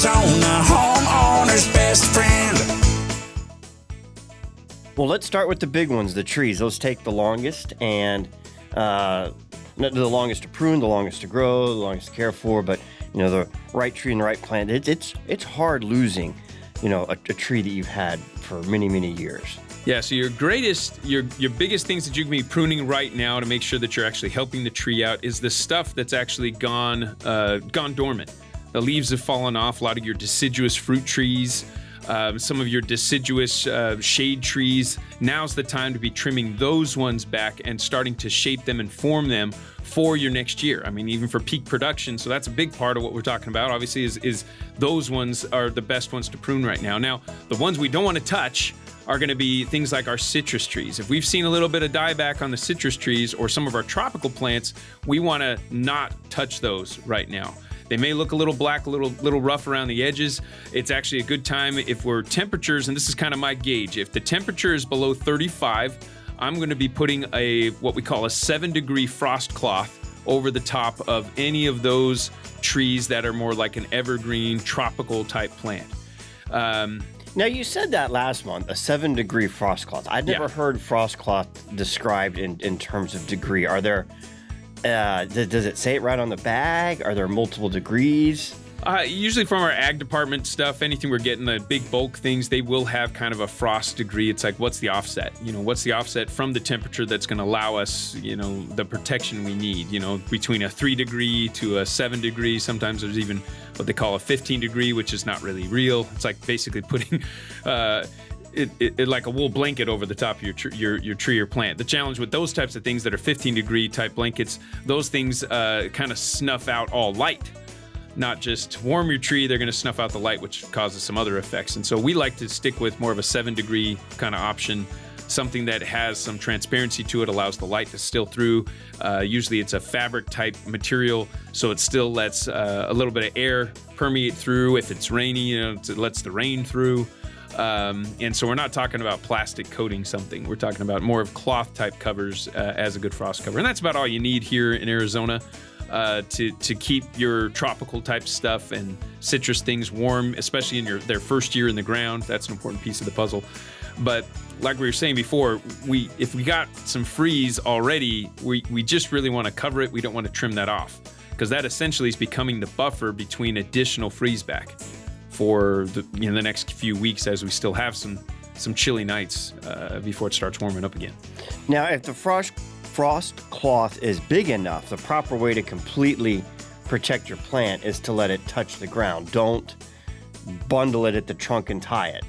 Arizona, homeowner's best friend. Well, let's start with the big ones, the trees. Those take the longest, and the longest to prune, the longest to grow, the longest to care for. But the right tree and the right plant, it's hard losing, a tree that you've had for many, many years. Yeah, so your biggest things that you can be pruning right now to make sure that you're actually helping the tree out is the stuff that's actually gone dormant. The leaves have fallen off. A lot of your deciduous fruit trees, some of your deciduous shade trees. Now's the time to be trimming those ones back and starting to shape them and form them for your next year. I mean, even for peak production. So that's a big part of what we're talking about, obviously, is those ones are the best ones to prune right now. Now, the ones we don't want to touch are going to be things like our citrus trees. If we've seen a little bit of dieback on the citrus trees or some of our tropical plants, we want to not touch those right now. They may look a little black, a little rough around the edges. It's actually a good time if we're temperatures, and this is kind of my gauge. If the temperature is below 35, I'm going to be putting what we call a 7-degree frost cloth over the top of any of those trees that are more like an evergreen tropical type plant. Now, you said that last month, a 7-degree frost cloth. I'd never heard frost cloth described in terms of degree. Are there, does it say it right on the bag? Are there multiple degrees? Usually from our ag department stuff, anything we're getting, the big bulk things, they will have kind of a frost degree. It's like, what's the offset? What's the offset from the temperature that's going to allow us, the protection we need, between a 3-degree to a 7-degree. Sometimes there's even what they call a 15-degree, which is not really real. It's like basically putting it like a wool blanket over the top of your tree or plant. The challenge with those types of things that are 15-degree type blankets, those things kind of snuff out all light. Not just warm your tree, they're going to snuff out the light, which causes some other effects. And so we like to stick with more of a 7-degree kind of option, something that has some transparency to it, allows the light to still through. Usually it's a fabric type material, so it still lets a little bit of air permeate through. If it's rainy, it lets the rain through. And so we're not talking about plastic coating something. We're talking about more of cloth type covers as a good frost cover. And that's about all you need here in Arizona. To keep your tropical type stuff and citrus things warm, especially in their first year in the ground. That's an important piece of the puzzle. But like we were saying before, if we got some freeze already, we just really want to cover it. We don't want to trim that off because that essentially is becoming the buffer between additional freeze back for the next few weeks as we still have some chilly nights before it starts warming up again. Now, if the frost cloth is big enough, the proper way to completely protect your plant is to let it touch the ground. Don't bundle it at the trunk and tie it.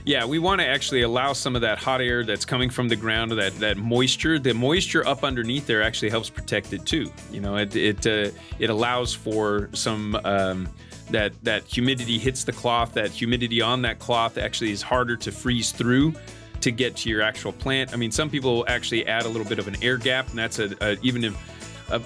Yeah, we want to actually allow some of that hot air that's coming from the ground, that moisture. The moisture up underneath there actually helps protect it too. It allows for some that humidity hits the cloth. That humidity on that cloth actually is harder to freeze through to get to your actual plant. I mean, some people actually add a little bit of an air gap, and that's even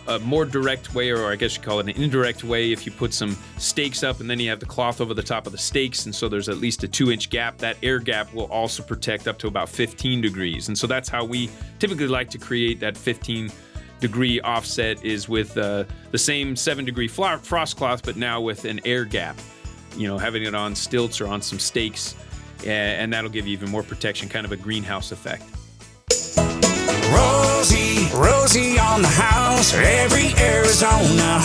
a more direct way, or I guess you call it an indirect way, if you put some stakes up and then you have the cloth over the top of the stakes, and so there's at least a 2-inch gap. That air gap will also protect up to about 15 degrees. And so that's how we typically like to create that 15-degree offset, is with the same 7-degree frost cloth, but now with an air gap, having it on stilts or on some stakes. And that'll give you even more protection, kind of a greenhouse effect. Rosie on the house, every Arizona